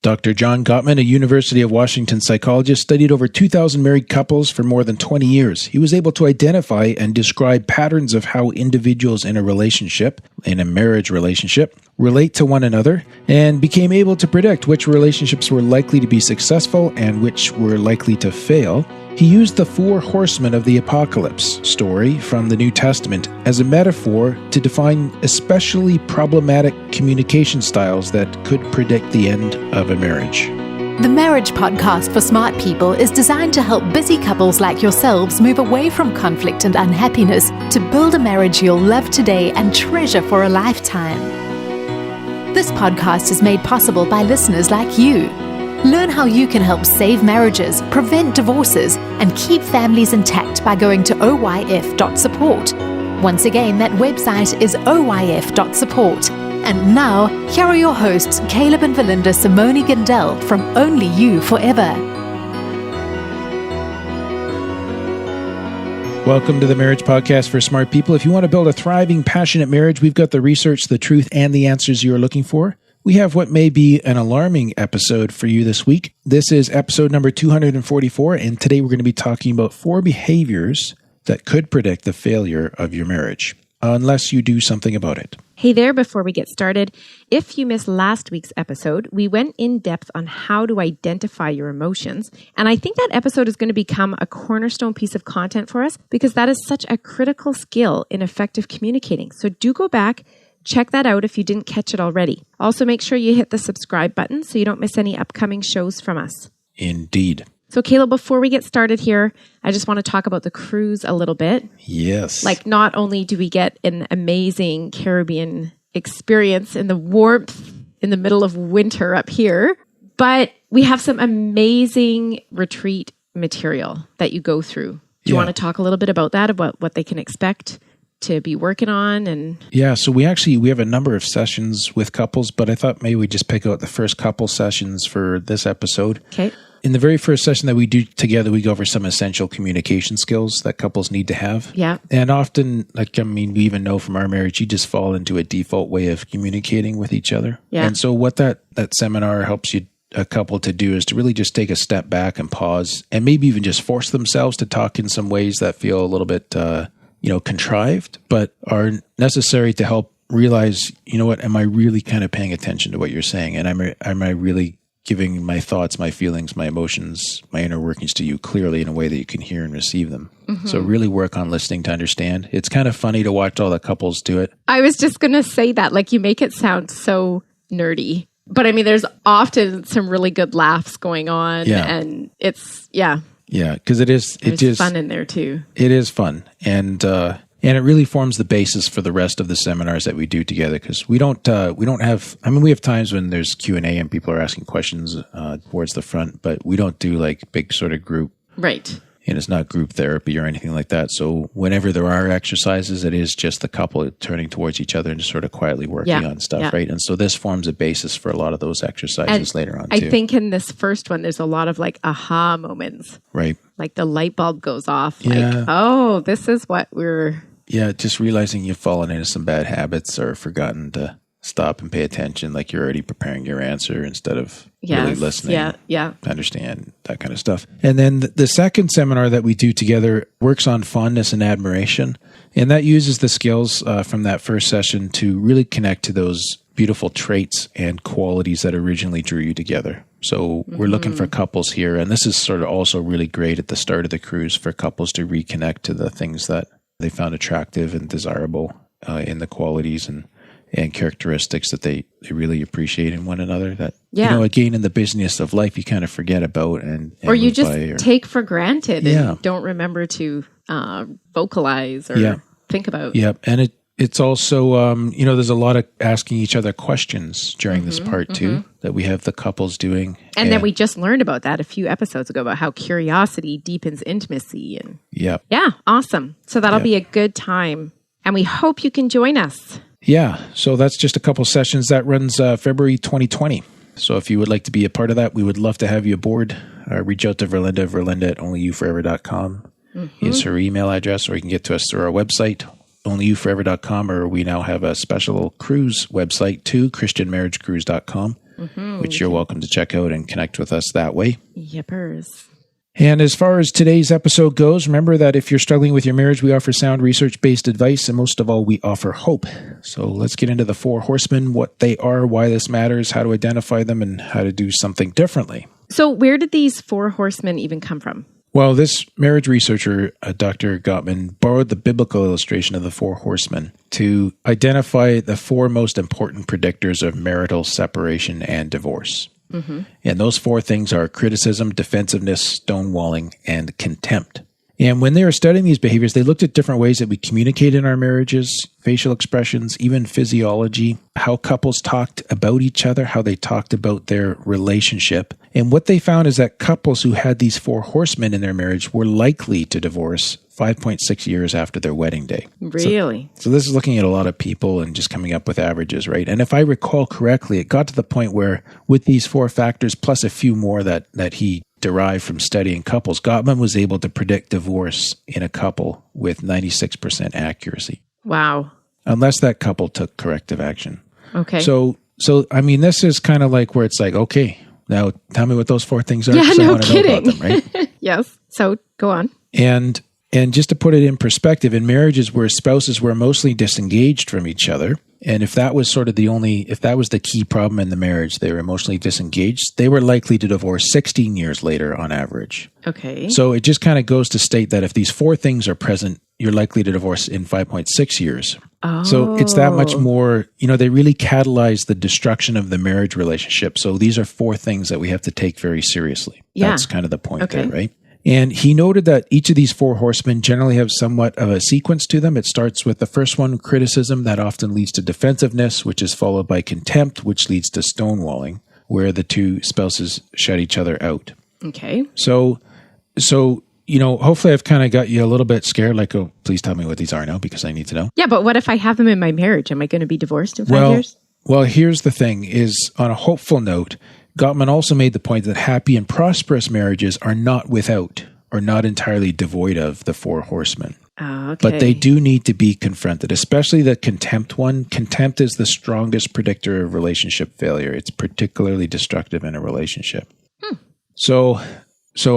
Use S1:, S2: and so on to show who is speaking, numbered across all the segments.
S1: Dr. John Gottman, a University of Washington psychologist, studied over 2,000 married couples for more than 20 years. He was able to identify and describe patterns of how individuals in a relationship, in a marriage relationship, relate to one another, and became able to predict which relationships were likely to be successful and which were likely to fail. He used the Four Horsemen of the Apocalypse story from the New Testament as a metaphor to define especially problematic communication styles that could predict the end of a marriage.
S2: The Marriage Podcast for Smart People is designed to help busy couples like yourselves move away from conflict and unhappiness to build a marriage you'll love today and treasure for a lifetime. This podcast is made possible by listeners like you. Learn how you can help save marriages, prevent divorces, and keep families intact by going to oyf.support. Once again, that website is oyf.support. And now, here are your hosts, Caleb and Valinda Simone Gandel from Only You Forever.
S1: Welcome to the Marriage Podcast for Smart People. If you want to build a thriving, passionate marriage, we've got the research, the truth, and the answers you're looking for. We have what may be an alarming episode for you this week. This is episode number 244, and today we're going to be talking about 4 behaviors that could predict the failure of your marriage, unless you do something about it.
S3: Hey there, before we get started, if you missed last week's episode, we went in depth on how to identify your emotions, and I think that episode is going to become a cornerstone piece of content for us because that is such a critical skill in effective communicating. So do go back. Check that out if you didn't catch it already. Also, make sure you hit the subscribe button so you don't miss any upcoming shows from us.
S1: Indeed.
S3: So, Caleb, before we get started here, I just want to talk about the cruise a little bit.
S1: Yes.
S3: Like, not only do we get an amazing Caribbean experience in the warmth in the middle of winter up here, but we have some amazing retreat material that you go through. Do you want to talk a little bit about that, about what they can expect to be working on? And
S1: yeah, so we have a number of sessions with couples, but I thought maybe we'd just pick out the first couple sessions for this episode.
S3: Okay.
S1: In the very first session that we do together, we go over some essential communication skills that couples need to have.
S3: Yeah.
S1: And often, we even know from our marriage, you just fall into a default way of communicating with each other.
S3: Yeah.
S1: And so what that seminar helps a couple to do is to really just take a step back and pause and maybe even just force themselves to talk in some ways that feel a little bit contrived, but are necessary to help realize, what, am I really kind of paying attention to what you're saying? And am I really giving my thoughts, my feelings, my emotions, my inner workings to you clearly in a way that you can hear and receive them? Mm-hmm. So really work on listening to understand. It's kind of funny to watch all the couples do it.
S3: I was just going to say that, like, you make it sound so nerdy, but I mean, there's often some really good laughs going on.
S1: Yeah.
S3: And it's, yeah.
S1: Yeah, because there's
S3: fun in there too.
S1: It is fun, and it really forms the basis for the rest of the seminars that we do together. Because we don't have. I mean, we have times when there's Q&A and people are asking questions towards the front, but we don't do like big sort of group.
S3: Right.
S1: And it's not group therapy or anything like that. So whenever there are exercises, it is just the couple turning towards each other and just sort of quietly working on stuff, right? And so this forms a basis for a lot of those exercises later on, too.
S3: I think in this first one, there's a lot of like aha moments.
S1: Right.
S3: Like the light bulb goes off. Like, oh, this is what we're...
S1: Yeah, just realizing you've fallen into some bad habits or forgotten to stop and pay attention, like you're already preparing your answer instead of really listening, to understand, that kind of stuff. And then the second seminar that we do together works on fondness and admiration. And that uses the skills from that first session to really connect to those beautiful traits and qualities that originally drew you together. So we're looking for couples here. And this is sort of also really great at the start of the cruise for couples to reconnect to the things that they found attractive and desirable in the qualities and characteristics that they really appreciate in one another that, again, in the business of life, you kind of forget about and
S3: or you just take for granted and don't remember to vocalize or think about.
S1: Yep. And it's also, there's a lot of asking each other questions during this part too, that we have the couples doing.
S3: And then we just learned about that a few episodes ago about how curiosity deepens intimacy. And yeah, awesome. So that'll be a good time. And we hope you can join us.
S1: Yeah, so that's just a couple sessions. That runs February 2020. So if you would like to be a part of that, we would love to have you aboard. Reach out to Verlinda at onlyyouforever.com is her email address, or you can get to us through our website, onlyyouforever.com, or we now have a special cruise website too, christianmarriagecruise.com. which you're welcome to check out and connect with us that way.
S3: Yippers.
S1: And as far as today's episode goes, remember that if you're struggling with your marriage, we offer sound research-based advice, and most of all, we offer hope. So let's get into the Four Horsemen, what they are, why this matters, how to identify them, and how to do something differently.
S3: So where did these Four Horsemen even come from?
S1: Well, this marriage researcher, Dr. Gottman, borrowed the biblical illustration of the Four Horsemen to identify the four most important predictors of marital separation and divorce. Mm-hmm. And those four things are criticism, defensiveness, stonewalling, and contempt. And when they were studying these behaviors, they looked at different ways that we communicate in our marriages, facial expressions, even physiology, how couples talked about each other, how they talked about their relationship. And what they found is that couples who had these four horsemen in their marriage were likely to divorce 5.6 years after their wedding day.
S3: Really?
S1: So this is looking at a lot of people and just coming up with averages, right? And if I recall correctly, it got to the point where with these four factors, plus a few more that he derived from studying couples, Gottman was able to predict divorce in a couple with 96% accuracy.
S3: Wow.
S1: Unless that couple took corrective action.
S3: Okay.
S1: So I mean, this is kind of like where it's like, okay, now tell me what those four things are.
S3: Yeah, no
S1: I
S3: kidding.
S1: Know about them, right?
S3: Yes. So go on.
S1: And just to put it in perspective, in marriages where spouses were mostly disengaged from each other, and if that was if that was the key problem in the marriage, they were emotionally disengaged, they were likely to divorce 16 years later on average.
S3: Okay.
S1: So it just kind of goes to state that if these four things are present, you're likely to divorce in 5.6 years.
S3: Oh.
S1: So it's that much more, they really catalyze the destruction of the marriage relationship. So these are four things that we have to take very seriously.
S3: Yeah.
S1: That's kind of the point there, right? And he noted that each of these four horsemen generally have somewhat of a sequence to them. It starts with the first one, criticism, that often leads to defensiveness, which is followed by contempt, which leads to stonewalling, where the two spouses shut each other out.
S3: Okay.
S1: So hopefully I've kind of got you a little bit scared, like, oh, please tell me what these are now because I need to know.
S3: Yeah, but what if I have them in my marriage? Am I going to be divorced in 5 years?
S1: Well, here's the thing is, on a hopeful note, Gottman also made the point that happy and prosperous marriages are not without or not entirely devoid of the four horsemen.
S3: Okay.
S1: But they do need to be confronted, especially the contempt one. Contempt is the strongest predictor of relationship failure. It's particularly destructive in a relationship. So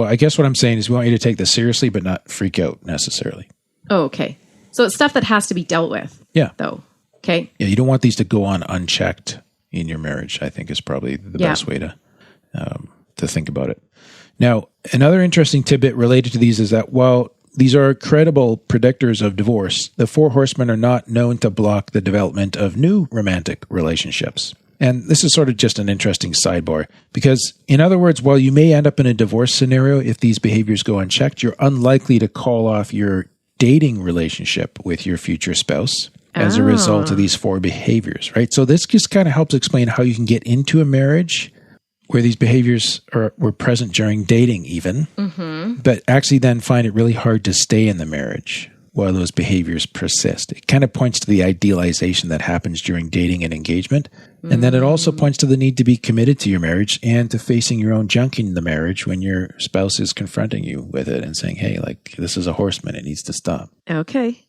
S1: I guess what I'm saying is we want you to take this seriously, but not freak out necessarily.
S3: Oh, okay. So it's stuff that has to be dealt with.
S1: Yeah.
S3: Though. Okay.
S1: Yeah, you don't want these to go on unchecked in your marriage, I think is probably the best way to think about it. Now, another interesting tidbit related to these is that while these are credible predictors of divorce, the four horsemen are not known to block the development of new romantic relationships. And this is sort of just an interesting sidebar because, in other words, while you may end up in a divorce scenario if these behaviors go unchecked, you're unlikely to call off your dating relationship with your future spouse as a result of these four behaviors, right? So this just kind of helps explain how you can get into a marriage where these behaviors were present during dating even, but actually then find it really hard to stay in the marriage while those behaviors persist. It kind of points to the idealization that happens during dating and engagement. And then it also points to the need to be committed to your marriage and to facing your own junk in the marriage when your spouse is confronting you with it and saying, hey, like, this is a horseman. It needs to stop.
S3: Okay.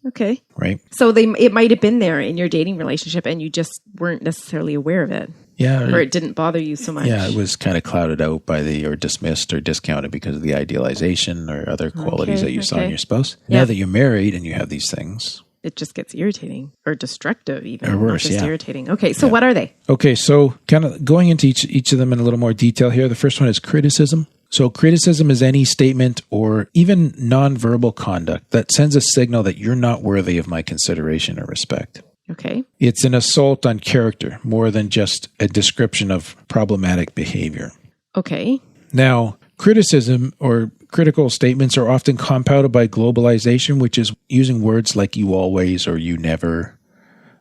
S1: Right?
S3: So it might have been there in your dating relationship and you just weren't necessarily aware of it.
S1: Yeah.
S3: Or it didn't bother you so much.
S1: Yeah, it was kind of clouded out or dismissed or discounted because of the idealization or other qualities that you saw in your spouse. Yeah. Now that you're married and you have these things,
S3: it just gets irritating or destructive even.
S1: Or worse,
S3: not just irritating. Okay, so what are they?
S1: Okay, so kind of going into each of them in a little more detail here. The first one is criticism. So criticism is any statement or even nonverbal conduct that sends a signal that you're not worthy of my consideration or respect.
S3: Okay.
S1: It's an assault on character more than just a description of problematic behavior.
S3: Okay.
S1: Now, criticism or critical statements are often compounded by globalization, which is using words like you always or you never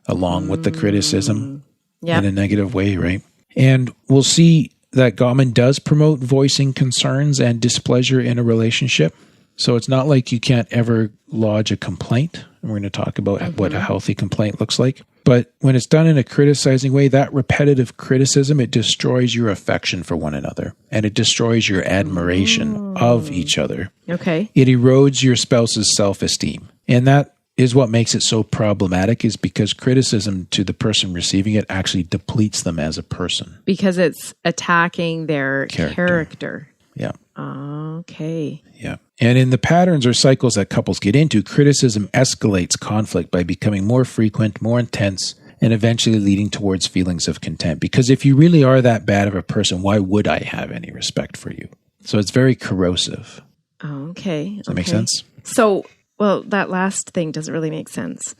S1: along with the criticism in a negative way, right? And we'll see that Gottman does promote voicing concerns and displeasure in a relationship. So it's not like you can't ever lodge a complaint. And we're going to talk about what a healthy complaint looks like. But when it's done in a criticizing way, that repetitive criticism, it destroys your affection for one another. And it destroys your admiration of each other.
S3: Okay.
S1: It erodes your spouse's self-esteem. And that is what makes it so problematic, is because criticism to the person receiving it actually depletes them as a person.
S3: Because it's attacking their character.
S1: Yeah.
S3: Okay.
S1: Yeah. And in the patterns or cycles that couples get into, criticism escalates conflict by becoming more frequent, more intense, and eventually leading towards feelings of contempt. Because if you really are that bad of a person, why would I have any respect for you? So it's very corrosive.
S3: Okay.
S1: Does that make sense?
S3: So, well, that last thing doesn't really make sense.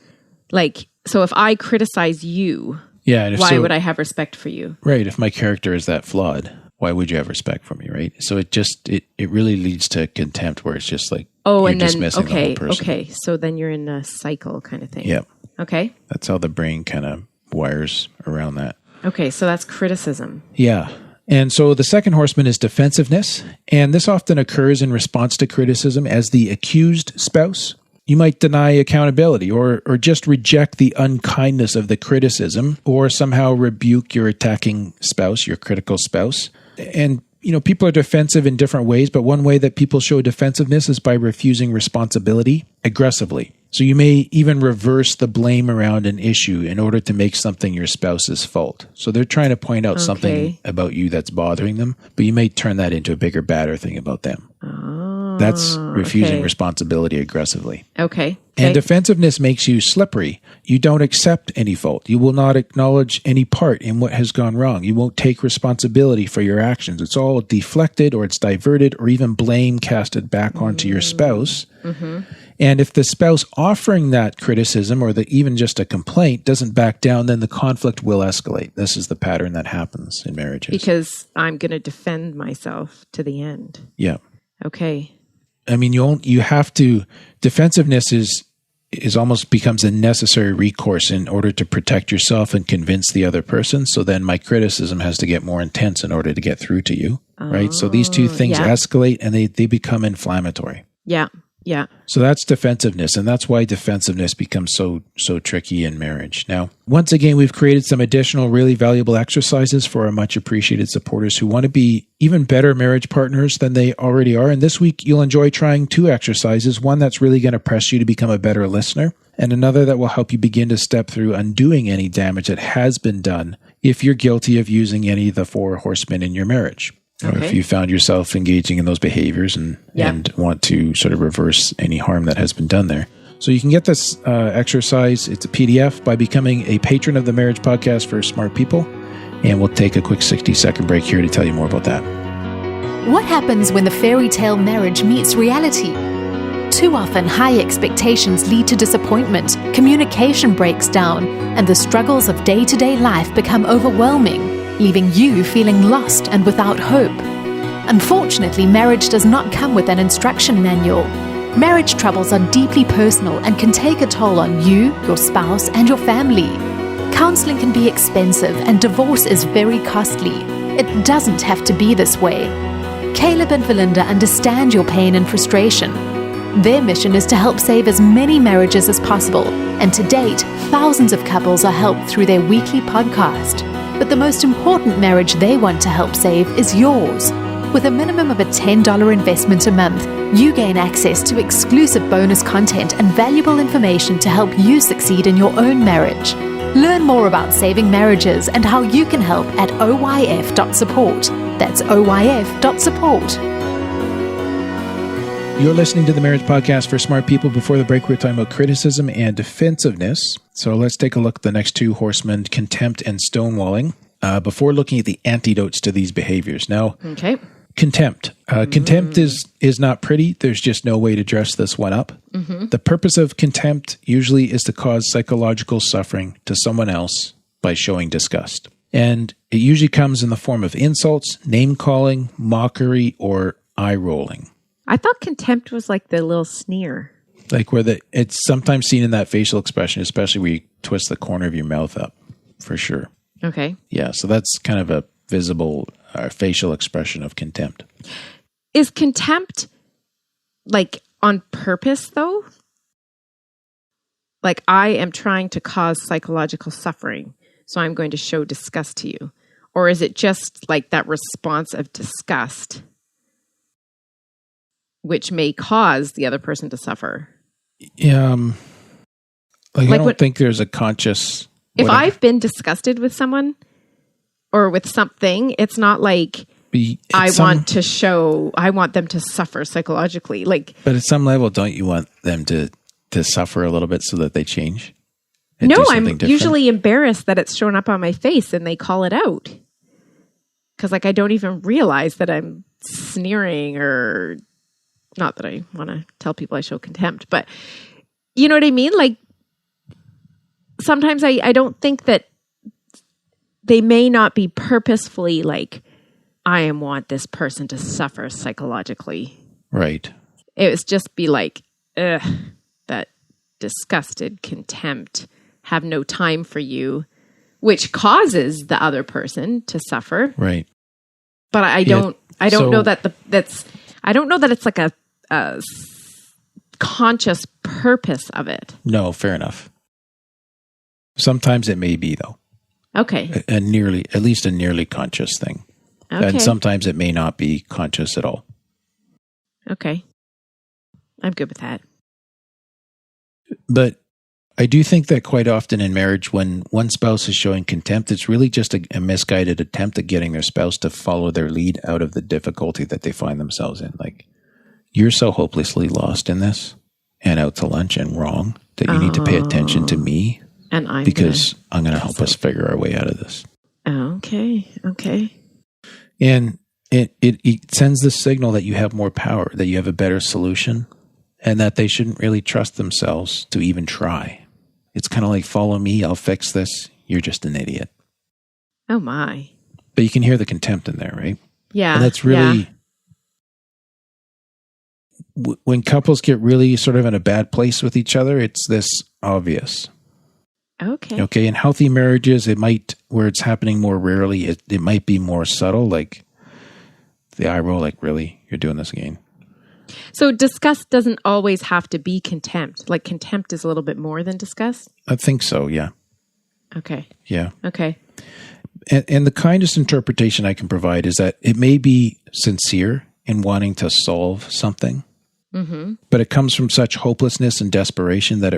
S3: Like, so if I criticize you, why would I have respect for you?
S1: Right. If my character is that flawed, why would you have respect for me, right? So it really leads to contempt, where it's just like, you're dismissing the whole person.
S3: Okay. So then you're in a cycle kind of thing.
S1: Yeah.
S3: Okay.
S1: That's how the brain kind of wires around that.
S3: Okay. So that's criticism.
S1: Yeah. And so the second horseman is defensiveness. And this often occurs in response to criticism as the accused spouse. You might deny accountability or just reject the unkindness of the criticism, or somehow rebuke your attacking spouse, your critical spouse. And, people are defensive in different ways, but one way that people show defensiveness is by refusing responsibility aggressively. So you may even reverse the blame around an issue in order to make something your spouse's fault. So they're trying to point out something about you that's bothering them, but you may turn that into a bigger, badder thing about them. That's refusing responsibility aggressively.
S3: Okay.
S1: And defensiveness makes you slippery. You don't accept any fault. You will not acknowledge any part in what has gone wrong. You won't take responsibility for your actions. It's all deflected, or it's diverted, or even blame casted back onto your spouse. Mm-hmm. And if the spouse offering that criticism, or even just a complaint, doesn't back down, then the conflict will escalate. This is the pattern that happens in marriages.
S3: Because I'm going to defend myself to the end.
S1: Yeah.
S3: Okay.
S1: I mean, you have to, defensiveness is almost becomes a necessary recourse in order to protect yourself and convince the other person. So then my criticism has to get more intense in order to get through to you, right? So these two things escalate, and they become inflammatory.
S3: Yeah. Yeah.
S1: So that's defensiveness, and that's why defensiveness becomes so tricky in marriage. Now, once again, we've created some additional really valuable exercises for our much appreciated supporters who want to be even better marriage partners than they already are. And this week, you'll enjoy trying 2 exercises, one that's really going to press you to become a better listener, and another that will help you begin to step through undoing any damage that has been done if you're guilty of using any of the 4 horsemen in your marriage. Or if you found yourself engaging in those behaviors and want to sort of reverse any harm that has been done there. So you can get this exercise. It's a PDF by becoming a patron of the Marriage Podcast for Smart People. And we'll take a quick 60-second break here to tell you more about that.
S2: What happens when the fairy tale marriage meets reality? Too often, high expectations lead to disappointment, communication breaks down, and the struggles of day-to-day life become overwhelming, leaving you feeling lost and without hope. Unfortunately, marriage does not come with an instruction manual. Marriage troubles are deeply personal and can take a toll on you, your spouse, and your family. Counseling can be expensive, and divorce is very costly. It doesn't have to be this way. Caleb and Valinda understand your pain and frustration. Their mission is to help save as many marriages as possible, and to date, thousands of couples are helped through their weekly podcast. But the most important marriage they want to help save is yours. With a minimum of a $10 investment a month, you gain access to exclusive bonus content and valuable information to help you succeed in your own marriage. Learn more about saving marriages and how you can help at oyf.support. That's oyf.support.
S1: You're listening to the Marriage Podcast for Smart People. Before the break, we were talking about criticism and defensiveness. So let's take a look at the next 2 horsemen, contempt and stonewalling, before looking at the antidotes to these behaviors. Now, contempt. Contempt is not pretty. There's just no way to dress this one up. Mm-hmm. The purpose of contempt usually is to cause psychological suffering to someone else by showing disgust. And it usually comes in the form of insults, name-calling, mockery, or eye-rolling.
S3: I thought contempt was like the little sneer.
S1: Like it's sometimes seen in that facial expression, especially where you twist the corner of your mouth up, for sure.
S3: Okay.
S1: Yeah, so that's kind of a visible facial expression of contempt.
S3: Is contempt like on purpose though? Like I am trying to cause psychological suffering, so I'm going to show disgust to you. Or is it just like that response of disgust, which may cause the other person to suffer?
S1: Like I don't think there's a conscious...
S3: If I've been disgusted with someone or with something, it's not like I want them to suffer psychologically. But
S1: at some level, don't you want them to suffer a little bit so that they change?
S3: No, I'm usually embarrassed that it's shown up on my face and they call it out. Because I don't even realize that I'm sneering, or not that I want to tell people I show contempt, but you know what I mean? Like, sometimes I don't think that they may not be purposefully like, I want this person to suffer psychologically.
S1: Right.
S3: It was just be like, ugh, that disgusted contempt, have no time for you, which causes the other person to suffer.
S1: Right.
S3: But I don't know that I don't know that it's like a conscious purpose of it.
S1: No, fair enough. Sometimes it may be, though.
S3: Okay.
S1: At least a nearly conscious thing. Okay. And sometimes it may not be conscious at all.
S3: Okay. I'm good with that.
S1: But I do think that quite often in marriage, when one spouse is showing contempt, it's really just a misguided attempt at getting their spouse to follow their lead out of the difficulty that they find themselves in. Like, you're so hopelessly lost in this and out to lunch and wrong that you need to pay attention to me.
S3: And I'm
S1: going to help us figure our way out of this.
S3: Okay.
S1: And it sends the signal that you have more power, that you have a better solution, and that they shouldn't really trust themselves to even try. It's kind of like, follow me, I'll fix this. You're just an idiot.
S3: Oh my.
S1: But you can hear the contempt in there, right?
S3: Yeah.
S1: And that's really... Yeah. When couples get really sort of in a bad place with each other, it's this obvious. Okay. In healthy marriages, where it's happening more rarely, it might be more subtle, like the eye roll, like, really? You're doing this again?
S3: So disgust doesn't always have to be contempt. Like, contempt is a little bit more than disgust?
S1: I think so, yeah.
S3: Okay.
S1: Yeah.
S3: Okay.
S1: And the kindest interpretation I can provide is that it may be sincere in wanting to solve something, but it comes from such hopelessness and desperation that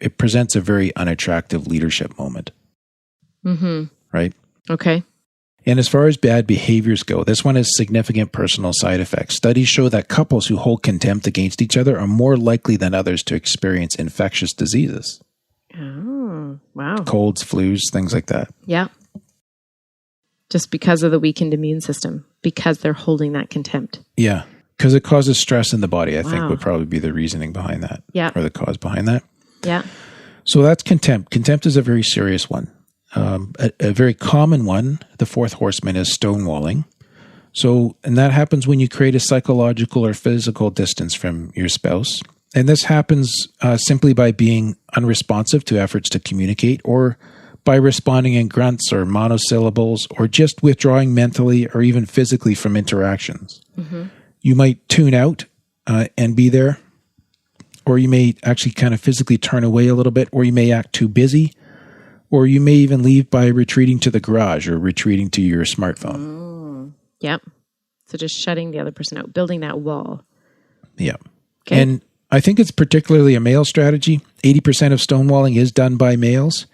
S1: it presents a very unattractive leadership moment. Right?
S3: Okay.
S1: And as far as bad behaviors go, this one has significant personal side effects. Studies show that couples who hold contempt against each other are more likely than others to experience infectious diseases.
S3: Oh, wow.
S1: Colds, flus, things like that.
S3: Yeah. Just because of the weakened immune system, because they're holding that contempt.
S1: Yeah. Because it causes stress in the body, I think would probably be the reasoning behind that.
S3: Yeah.
S1: Or the cause behind that.
S3: Yeah.
S1: So that's contempt. Contempt is a very serious one. A very common one, the fourth horseman, is stonewalling. And that happens when you create a psychological or physical distance from your spouse. And this happens simply by being unresponsive to efforts to communicate, or by responding in grunts or monosyllables, or just withdrawing mentally or even physically from interactions. You might tune out and be there, or you may actually kind of physically turn away a little bit, or you may act too busy, or you may even leave by retreating to the garage or retreating to your smartphone.
S3: Yep. So just shutting the other person out, building that wall.
S1: Yeah.
S3: Okay.
S1: And I think it's particularly a male strategy. 80% of stonewalling is done by males.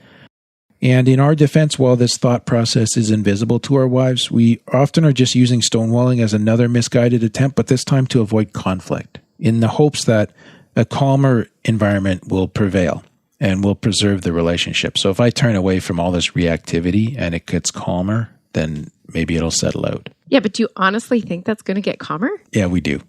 S1: And in our defense, while this thought process is invisible to our wives, we often are just using stonewalling as another misguided attempt, but this time to avoid conflict, in the hopes that a calmer environment will prevail and will preserve the relationship. So if I turn away from all this reactivity and it gets calmer, then maybe it'll settle out.
S3: Yeah, but do you honestly think that's going to get calmer?
S1: Yeah, we do.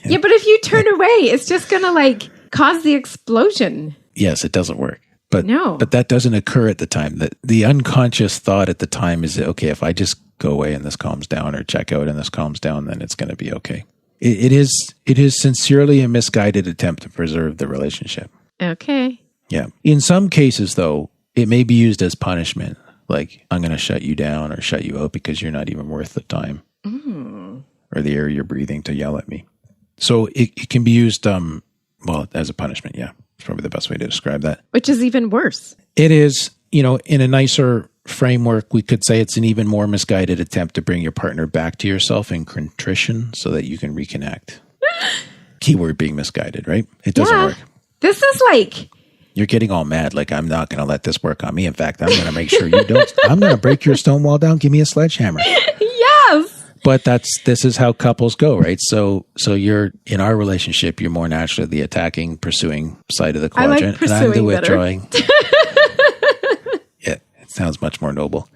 S3: Yeah, but if you turn away, it's just going to cause the explosion.
S1: Yes, it doesn't work. But
S3: no.
S1: But that doesn't occur at the time. The unconscious thought at the time is, okay, if I just go away and this calms down, or check out and this calms down, then it's going to be okay. It is sincerely a misguided attempt to preserve the relationship.
S3: Okay.
S1: Yeah. In some cases, though, it may be used as punishment. Like, I'm going to shut you down or shut you out because you're not even worth the time or the air you're breathing to yell at me. So it can be used, as a punishment. Yeah. It's probably the best way to describe that.
S3: Which is even worse.
S1: It is, in a nicer framework, we could say it's an even more misguided attempt to bring your partner back to yourself in contrition so that you can reconnect. Keyword being misguided, right? It doesn't work.
S3: This is
S1: You're getting all mad, like, I'm not going to let this work on me. In fact, I'm going to make sure you don't. I'm going to break your stone wall down. Give me a sledgehammer.
S3: Yes.
S1: But this is how couples go, right? So you're in our relationship, you're more naturally the attacking, pursuing side of the quadrant, and I'm the withdrawing. Yeah, it sounds much more noble.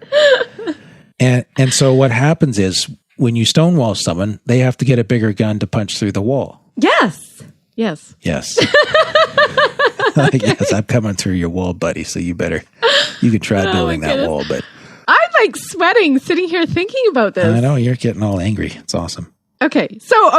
S1: And so what happens is when you stonewall someone, they have to get a bigger gun to punch through the wall.
S3: Yes.
S1: Yes. Yes, I'm coming through your wall, buddy. So you can try building that wall, but.
S3: I'm like sweating sitting here thinking about this.
S1: I know, you're getting all angry. It's awesome.
S3: Okay. So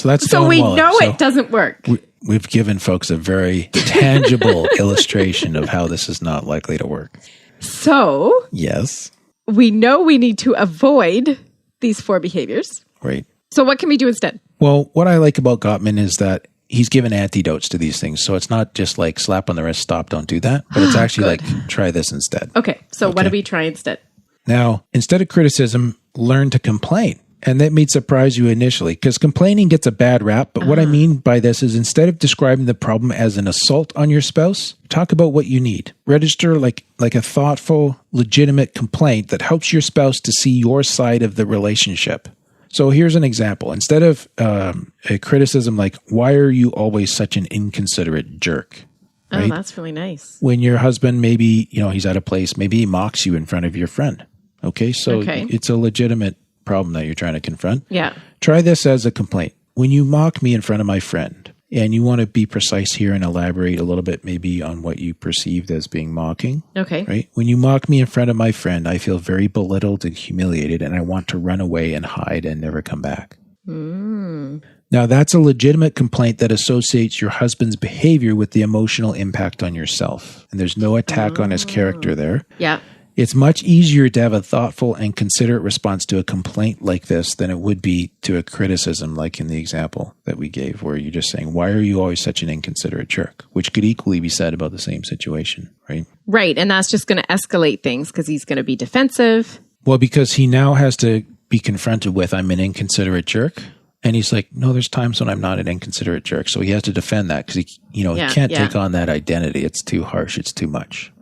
S3: that's so we know it doesn't work.
S1: We've given folks a very tangible illustration of how this is not likely to work.
S3: So
S1: yes,
S3: we know we need to avoid these 4 behaviors.
S1: Right.
S3: So what can we do instead?
S1: Well, what I like about Gottman is that he's given antidotes to these things. So it's not just like slap on the wrist, stop, don't do that. But it's actually like, try this instead.
S3: Okay. So what do we try instead?
S1: Now, instead of criticism, learn to complain. And that may surprise you initially because complaining gets a bad rap. But what I mean by this is instead of describing the problem as an assault on your spouse, talk about what you need. Register like a thoughtful, legitimate complaint that helps your spouse to see your side of the relationship. So here's an example. Instead of a criticism like, why are you always such an inconsiderate jerk? Right?
S3: Oh, that's really nice.
S1: When your husband, maybe, he's at a place, maybe he mocks you in front of your friend. Okay. So it's a legitimate problem that you're trying to confront.
S3: Yeah.
S1: Try this as a complaint. When you mock me in front of my friend, and you want to be precise here and elaborate a little bit maybe on what you perceived as being mocking.
S3: Okay.
S1: Right? When you mock me in front of my friend, I feel very belittled and humiliated, and I want to run away and hide and never come back. Now, that's a legitimate complaint that associates your husband's behavior with the emotional impact on yourself. And there's no attack on his character there.
S3: Yeah.
S1: It's much easier to have a thoughtful and considerate response to a complaint like this than it would be to a criticism like in the example that we gave, where you're just saying, why are you always such an inconsiderate jerk? Which could equally be said about the same situation, right?
S3: Right. And that's just going to escalate things because he's going to be defensive.
S1: Well, because he now has to be confronted with, I'm an inconsiderate jerk. And he's like, no, there's times when I'm not an inconsiderate jerk. So he has to defend that because he can't take on that identity. It's too harsh. It's too much.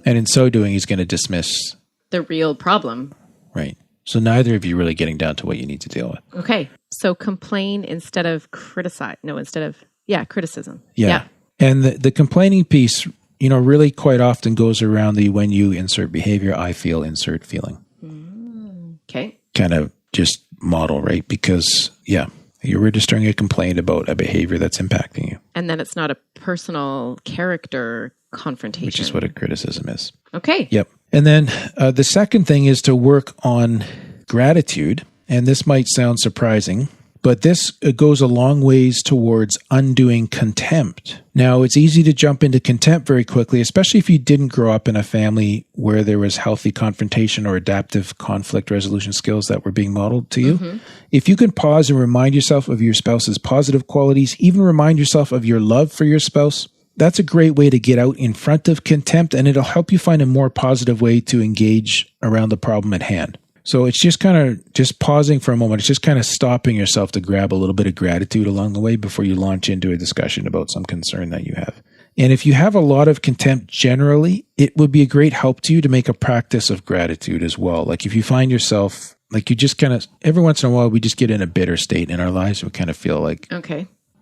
S1: And in so doing, he's going to dismiss
S3: the real problem.
S1: Right. So neither of you really getting down to what you need to deal with.
S3: Okay. So complain instead of criticize. No, instead of, criticism.
S1: Yeah. And the complaining piece, really quite often goes around the when you insert behavior, I feel, insert feeling.
S3: Okay.
S1: Kind of just model, right? Because, you're registering a complaint about a behavior that's impacting you.
S3: And then it's not a personal character confrontation.
S1: Which is what a criticism is.
S3: Okay.
S1: Yep. And then the second thing is to work on gratitude. And this might sound surprising, but this goes a long ways towards undoing contempt. Now, it's easy to jump into contempt very quickly, especially if you didn't grow up in a family where there was healthy confrontation or adaptive conflict resolution skills that were being modeled to you. Mm-hmm. If you can pause and remind yourself of your spouse's positive qualities, even remind yourself of your love for your spouse, that's a great way to get out in front of contempt, and it'll help you find a more positive way to engage around the problem at hand. So it's just kind of just pausing for a moment. It's just kind of stopping yourself to grab a little bit of gratitude along the way before you launch into a discussion about some concern that you have. And if you have a lot of contempt generally, it would be a great help to you to make a practice of gratitude as well. Like if you find yourself, like you just kind of, every once in a while, we just get in a bitter state in our lives. We kind of feel like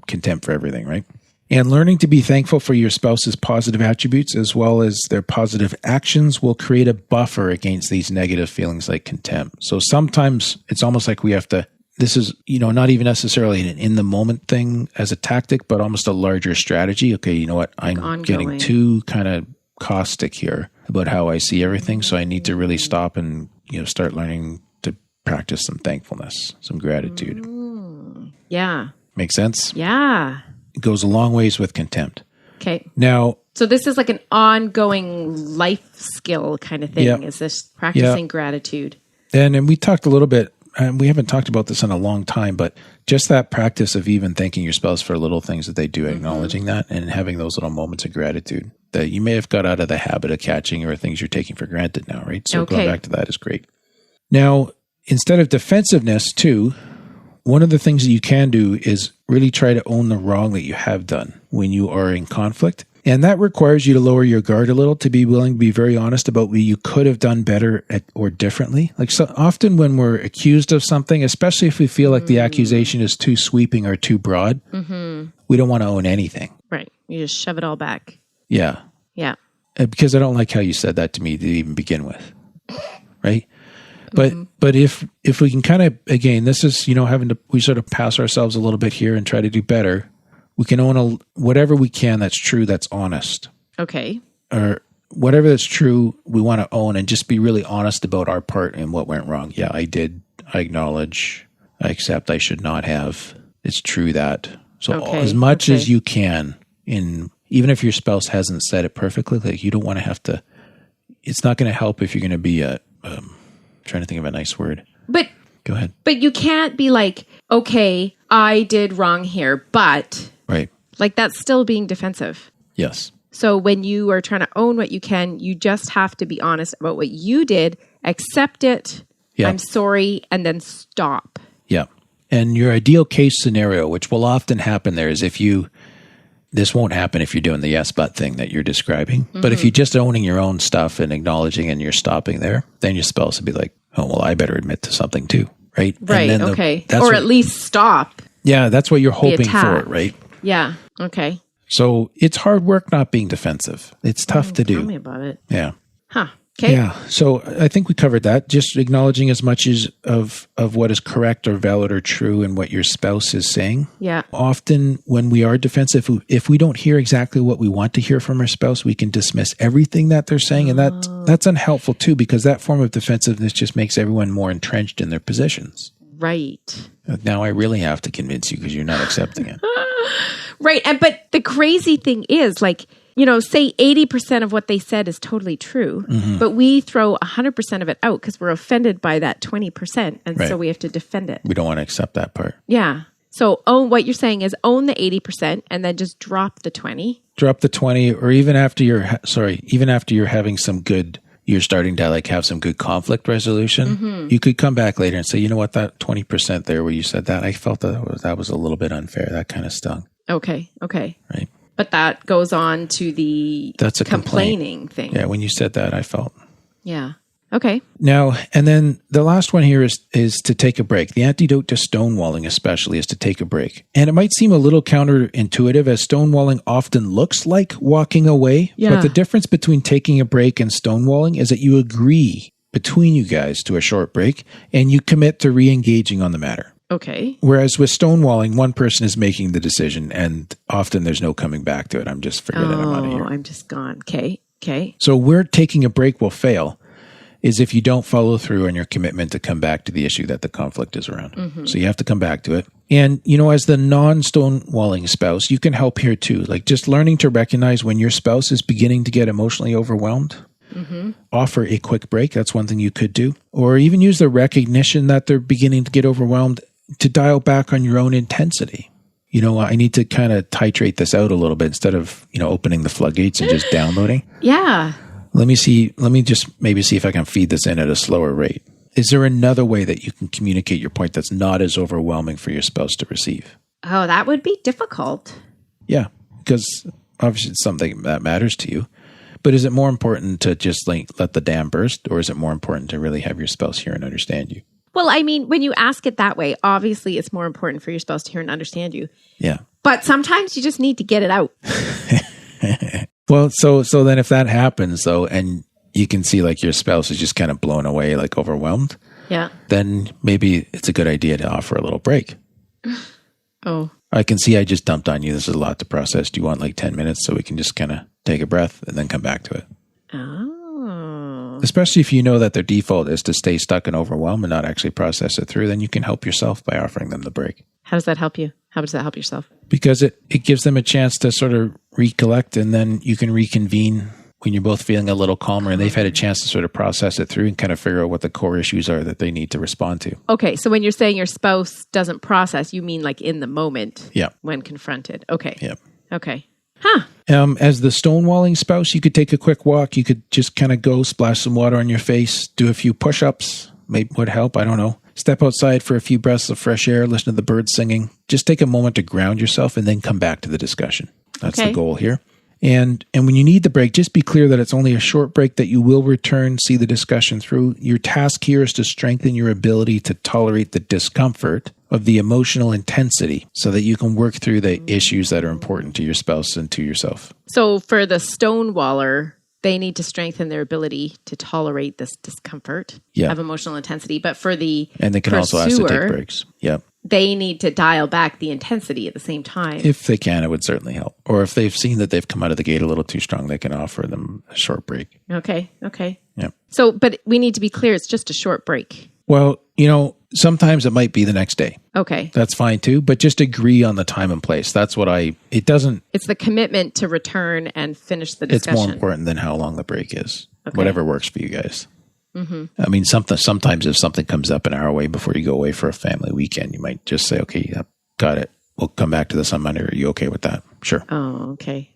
S1: contempt for everything, right? And learning to be thankful for your spouse's positive attributes as well as their positive actions will create a buffer against these negative feelings like contempt. So sometimes it's almost like we have to, this is, not even necessarily an in-the-moment thing as a tactic, but almost a larger strategy. Okay, you know what? I'm getting too kind of caustic here about how I see everything. So I need to really stop and, start learning to practice some thankfulness, some gratitude.
S3: Yeah.
S1: Make sense?
S3: Yeah.
S1: It goes a long ways with contempt. Okay. Now,
S3: so this is like an ongoing life skill kind of thing. Is this practicing gratitude?
S1: And we talked a little bit, and we haven't talked about this in a long time, but just that practice of even thanking your spouse for little things that they do, acknowledging that and having those little moments of gratitude that you may have got out of the habit of catching or things you're taking for granted now, right? So going back to that is great. Now, instead of defensiveness too, one of the things that you can do is really try to own the wrong that you have done when you are in conflict And that requires you to lower your guard a little, to be willing to be very honest about what you could have done better or differently. Like, so often when we're accused of something, especially if we feel like the accusation is too sweeping or too broad, we don't want to own anything.
S3: Right. You just shove it all back.
S1: Yeah.
S3: Yeah.
S1: Because I don't like how you said that to me to even begin with. Right? But if we can kind of, again, this is, we sort of pass ourselves a little bit here and try to do better. We can own whatever we can that's true, that's honest.
S3: Okay.
S1: Or whatever that's true, we want to own and just be really honest about our part and what went wrong. Yeah, I did. I acknowledge. I accept. I should not have. It's true that. So as much as you can, even if your spouse hasn't said it perfectly, like you don't want to have to, it's not going to help if you're going to be trying to think of a nice word.
S3: But
S1: go ahead.
S3: But you can't be like, okay, I did wrong here, but...
S1: Right.
S3: Like that's still being defensive.
S1: Yes.
S3: So when you are trying to own what you can, you just have to be honest about what you did, accept it, I'm sorry, and then stop.
S1: Yeah. And your ideal case scenario, which will often happen there, is this won't happen if you're doing the yes but thing that you're describing. But if you're just owning your own stuff and acknowledging and you're stopping there, then your spouse will be like, oh, well, I better admit to something too. Right.
S3: Right. Okay. Or at least stop.
S1: Yeah. That's what you're hoping for. Right.
S3: Yeah. Okay.
S1: So it's hard work not being defensive. It's tough to do.
S3: Tell me about it.
S1: Yeah.
S3: Huh. Okay.
S1: Yeah. So I think we covered that. Just acknowledging as much as of what is correct or valid or true in what your spouse is saying.
S3: Yeah.
S1: Often when we are defensive, if we don't hear exactly what we want to hear from our spouse, we can dismiss everything that they're saying. And that's unhelpful too, because that form of defensiveness just makes everyone more entrenched in their positions.
S3: Right.
S1: Now I really have to convince you because you're not accepting it.
S3: Right. But the crazy thing is, like, say 80% of what they said is totally true, but we throw 100% of it out because we're offended by that 20%. And so we have to defend it.
S1: We don't want to accept that part.
S3: Yeah. So what you're saying is own the 80% and then just drop the 20.
S1: Drop the 20, or even after you're having some good, you're starting to like have some good conflict resolution. You could come back later and say, you know what, that 20% there where you said that, I felt that was a little bit unfair. That kind of stung.
S3: Okay.
S1: Right.
S3: But that goes on to that's a complaining thing.
S1: Yeah, when you said that, I felt.
S3: Yeah. Okay.
S1: Now, and then the last one here is to take a break. The antidote to stonewalling especially is to take a break. And it might seem a little counterintuitive, as stonewalling often looks like walking away. Yeah. But the difference between taking a break and stonewalling is that you agree between you guys to a short break and you commit to re-engaging on the matter.
S3: Okay.
S1: Whereas with stonewalling, one person is making the decision and often there's no coming back to it. I'm just forgetting I'm out of here.
S3: I'm just gone. Okay.
S1: So where taking a break will fail is if you don't follow through on your commitment to come back to the issue that the conflict is around. So you have to come back to it. And, as the non-stonewalling spouse, you can help here too. Like just learning to recognize when your spouse is beginning to get emotionally overwhelmed. Offer a quick break. That's one thing you could do. Or even use the recognition that they're beginning to get overwhelmed to dial back on your own intensity. I need to kind of titrate this out a little bit instead of, opening the floodgates and just downloading.
S3: Yeah.
S1: Let me just maybe see if I can feed this in at a slower rate. Is there another way that you can communicate your point that's not as overwhelming for your spouse to receive?
S3: Oh, that would be difficult.
S1: Yeah, because obviously it's something that matters to you. But is it more important to just let the dam burst, or is it more important to really have your spouse hear and understand you?
S3: Well, I mean, when you ask it that way, obviously it's more important for your spouse to hear and understand you.
S1: Yeah.
S3: But sometimes you just need to get it out.
S1: Well, so then if that happens though, and you can see like your spouse is just kind of blown away, like overwhelmed.
S3: Yeah.
S1: Then maybe it's a good idea to offer a little break.
S3: Oh.
S1: I can see I just dumped on you. This is a lot to process. Do you want like 10 minutes so we can just kind of take a breath and then come back to it?
S3: Oh.
S1: Especially if you know that their default is to stay stuck and overwhelmed and not actually process it through, then you can help yourself by offering them the break.
S3: How does that help you? How does that help yourself?
S1: Because it gives them a chance to sort of recollect, and then you can reconvene when you're both feeling a little calmer and they've had a chance to sort of process it through and kind of figure out what the core issues are that they need to respond to.
S3: Okay. So when you're saying your spouse doesn't process, you mean like in the moment?
S1: Yeah.
S3: When confronted. Okay.
S1: Yeah.
S3: Okay. Huh.
S1: As the stonewalling spouse, you could take a quick walk. You could just kind of go splash some water on your face, do a few push-ups, maybe would help. I don't know. Step outside for a few breaths of fresh air, listen to the birds singing. Just take a moment to ground yourself and then come back to the discussion. That's the goal here. And when you need the break, just be clear that it's only a short break, that you will return, see the discussion through. Your task here is to strengthen your ability to tolerate the discomfort of the emotional intensity so that you can work through the issues that are important to your spouse and to yourself.
S3: So for the stonewaller, they need to strengthen their ability to tolerate this discomfort of emotional intensity. But for the
S1: And they can also ask to take breaks. Yeah.
S3: They need to dial back the intensity at the same time.
S1: If they can, it would certainly help. Or if they've seen that they've come out of the gate a little too strong, they can offer them a short break.
S3: Okay.
S1: Yeah.
S3: So, but we need to be clear, it's just a short break.
S1: Well, sometimes it might be the next day.
S3: Okay.
S1: That's fine too, but just agree on the time and place. That's what it's
S3: the commitment to return and finish the discussion.
S1: It's more important than how long the break is. Okay. Whatever works for you guys. Mm-hmm. I mean, sometimes if something comes up an hour away before you go away for a family weekend, you might just say, okay, got it. We'll come back to this on Monday. Are you okay with that? Sure.
S3: Oh, okay.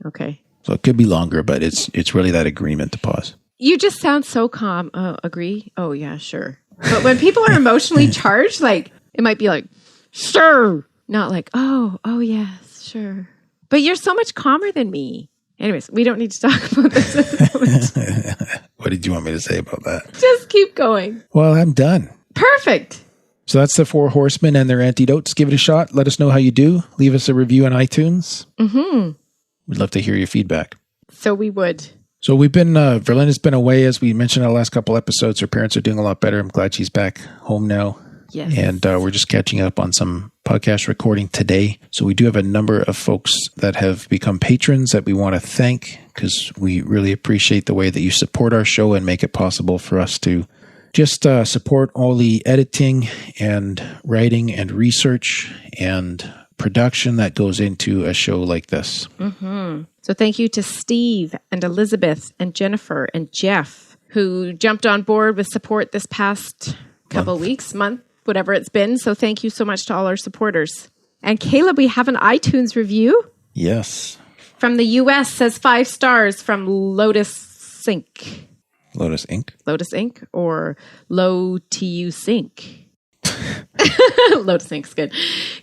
S1: So it could be longer, but it's really that agreement to pause.
S3: You just sound so calm. Agree? Oh, yeah, sure. But when people are emotionally charged, like, it might be like, sure. Not like, oh, yes, sure. But you're so much calmer than me. Anyways, we don't need to talk about this at the moment.
S1: What did you want me to say about that?
S3: Just keep going.
S1: Well, I'm done.
S3: Perfect.
S1: So that's the Four Horsemen and their antidotes. Give it a shot. Let us know how you do. Leave us a review on iTunes. Mm-hmm. We'd love to hear your feedback.
S3: So we would. So
S1: we've been, Verlyn has been away, as we mentioned in the last couple episodes. Her parents are doing a lot better. I'm glad she's back home now.
S3: Yes.
S1: And we're just catching up on some podcast recording today. So we do have a number of folks that have become patrons that we want to thank, because we really appreciate the way that you support our show and make it possible for us to just support all the editing and writing and research and production that goes into a show like this.
S3: Mm-hmm. So thank you to Steve and Elizabeth and Jennifer and Jeff, who jumped on board with support this past month, whatever it's been. So thank you so much to all our supporters. And Caleb, we have an iTunes review.
S1: Yes.
S3: From the US, says 5 stars from Lotus Inc.
S1: Lotus Inc.
S3: Lotus Inc. or Low TU Sync. Lotus Inc.'s good.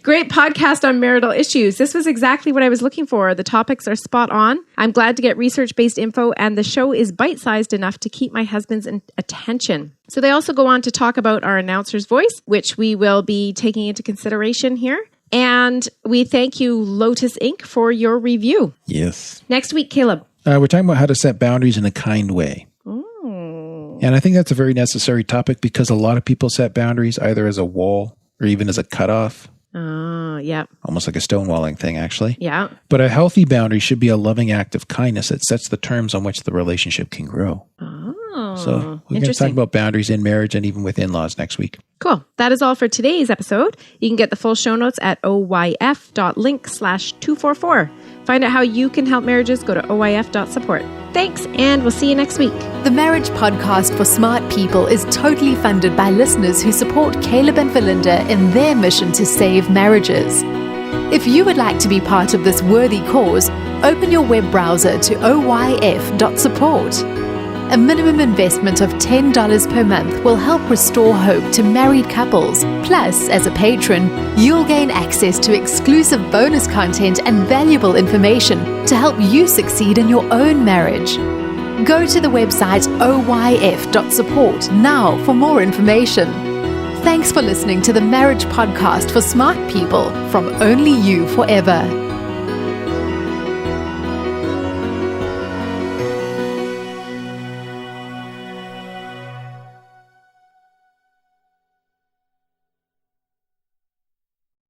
S3: Great podcast on marital issues. This was exactly what I was looking for. The topics are spot on. I'm glad to get research-based info, and the show is bite-sized enough to keep my husband's attention. So they also go on to talk about our announcer's voice, which we will be taking into consideration here. And we thank you, Lotus Inc., for your review.
S1: Yes.
S3: Next week, Caleb.
S1: We're talking about how to set boundaries in a kind way. And I think that's a very necessary topic, because a lot of people set boundaries either as a wall or even as a cutoff.
S3: Yeah.
S1: Almost like a stonewalling thing, actually.
S3: Yeah.
S1: But a healthy boundary should be a loving act of kindness that sets the terms on which the relationship can grow. So we're going to talk about boundaries in marriage and even with in-laws next week.
S3: Cool. That is all for today's episode. You can get the full show notes at oyf.link/244. Find out how you can help marriages. Go to oyf.support. Thanks, and we'll see you next week.
S2: The Marriage Podcast for Smart People is totally funded by listeners who support Caleb and Valinda in their mission to save marriages. If you would like to be part of this worthy cause, open your web browser to oyf.support. A minimum investment of $10 per month will help restore hope to married couples. Plus, as a patron, you'll gain access to exclusive bonus content and valuable information to help you succeed in your own marriage. Go to the website oyf.support now for more information. Thanks for listening to the Marriage Podcast for Smart People from Only You Forever.